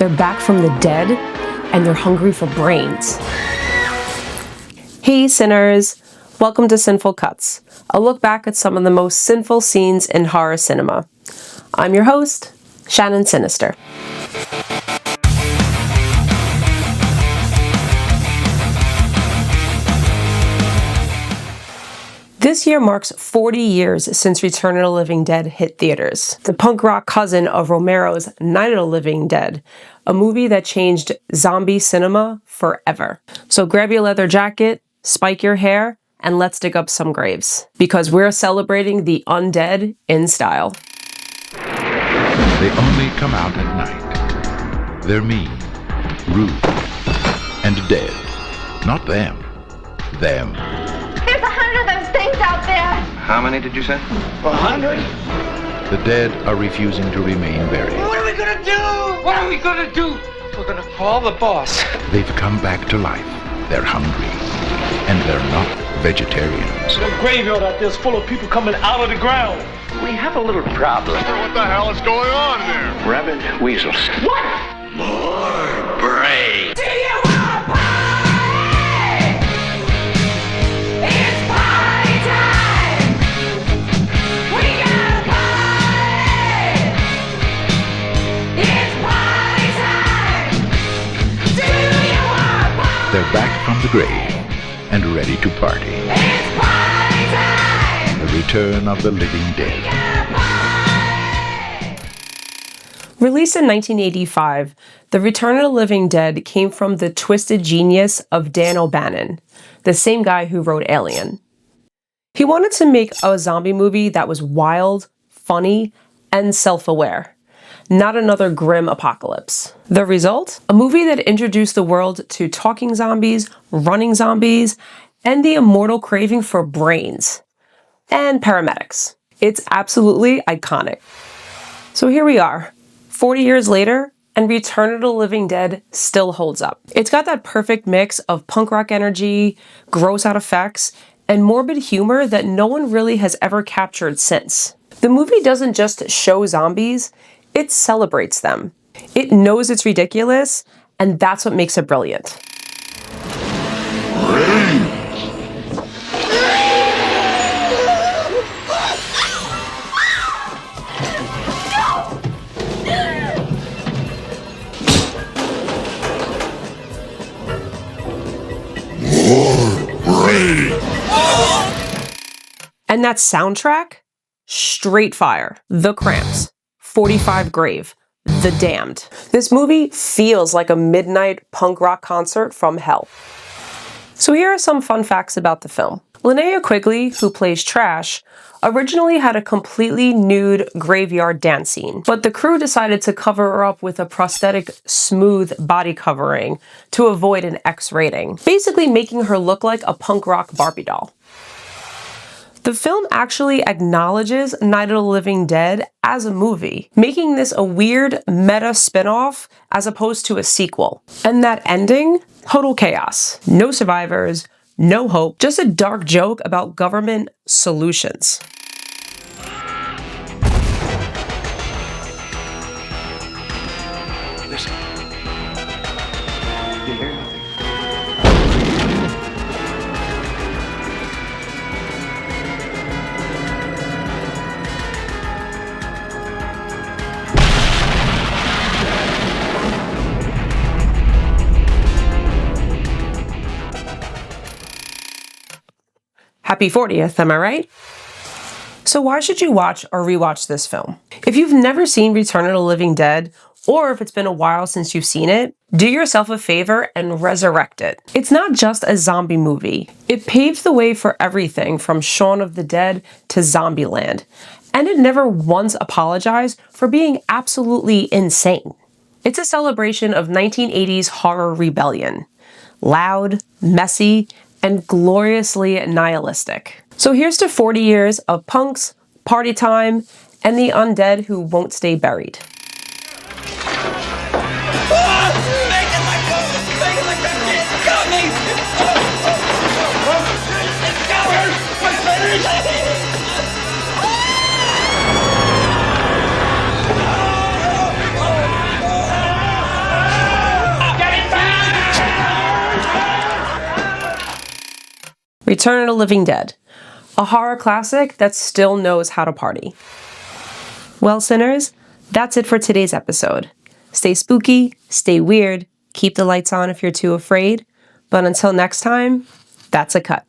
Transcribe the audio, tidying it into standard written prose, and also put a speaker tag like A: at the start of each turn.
A: They're back from the dead, and they're hungry for brains. Hey sinners! Welcome to Sinful Cuts, a look back at some of the most sinful scenes in horror cinema. I'm your host, Shannon Sinister. This year marks 40 years since Return of the Living Dead hit theaters. The punk rock cousin of Romero's Night of the Living Dead, a movie that changed zombie cinema forever. So grab your leather jacket, spike your hair, and let's dig up some graves. Because we're celebrating the undead in style.
B: They only come out at night. They're mean, rude, and dead. Not them. Them.
C: There's 100 of those things out there.
D: How many did you say?
C: 100?
B: The dead are refusing to remain buried.
E: What are we gonna do? What are we gonna do? We're gonna call the boss.
B: They've come back to life. They're hungry. And they're not vegetarians.
F: The graveyard out there's full of people coming out of the ground.
D: We have a little problem.
G: What the hell is going on there?
D: Rabid weasels.
C: What?
G: More brains.
C: Do you want a party? It's party time! We got a party! It's party time! Do you want a party?
B: They're back from the grave and ready to party.
C: It's party time!
B: The return of the living dead.
A: Released in 1985, The Return of the Living Dead came from the twisted genius of Dan O'Bannon, the same guy who wrote Alien. He wanted to make a zombie movie that was wild, funny, and self-aware, not another grim apocalypse. The result? A movie that introduced the world to talking zombies, running zombies, and the immortal craving for brains. And paramedics. It's absolutely iconic. So here we are, 40 years later, and Return of the Living Dead still holds up. It's got that perfect mix of punk rock energy, gross out effects, and morbid humor that no one really has ever captured since. The movie doesn't just show zombies, it celebrates them. It knows it's ridiculous, and that's what makes it brilliant. And that soundtrack? Straight fire. The Cramps. 45 Grave. The Damned. This movie feels like a midnight punk rock concert from hell. So here are some fun facts about the film. Linnea Quigley, who plays Trash, originally had a completely nude graveyard dance scene, but the crew decided to cover her up with a prosthetic smooth body covering to avoid an X rating, basically making her look like a punk rock Barbie doll. The film actually acknowledges Night of the Living Dead as a movie, making this a weird meta spin-off as opposed to a sequel. And that ending? Total chaos. No survivors, no hope, just a dark joke about government solutions.
D: Listen. You hear nothing.
A: Happy 40th, am I right? So why should you watch or rewatch this film? If you've never seen Return of the Living Dead, or if it's been a while since you've seen it, do yourself a favor and resurrect it. It's not just a zombie movie. It paves the way for everything from Shaun of the Dead to Zombieland. And it never once apologized for being absolutely insane. It's a celebration of 1980s horror rebellion. Loud, messy, and gloriously nihilistic. So here's to 40 years of punks, party time, and the undead who won't stay buried. Return of the Living Dead, a horror classic that still knows how to party. Well, sinners, that's it for today's episode. Stay spooky, stay weird, keep the lights on if you're too afraid, but until next time, that's a cut.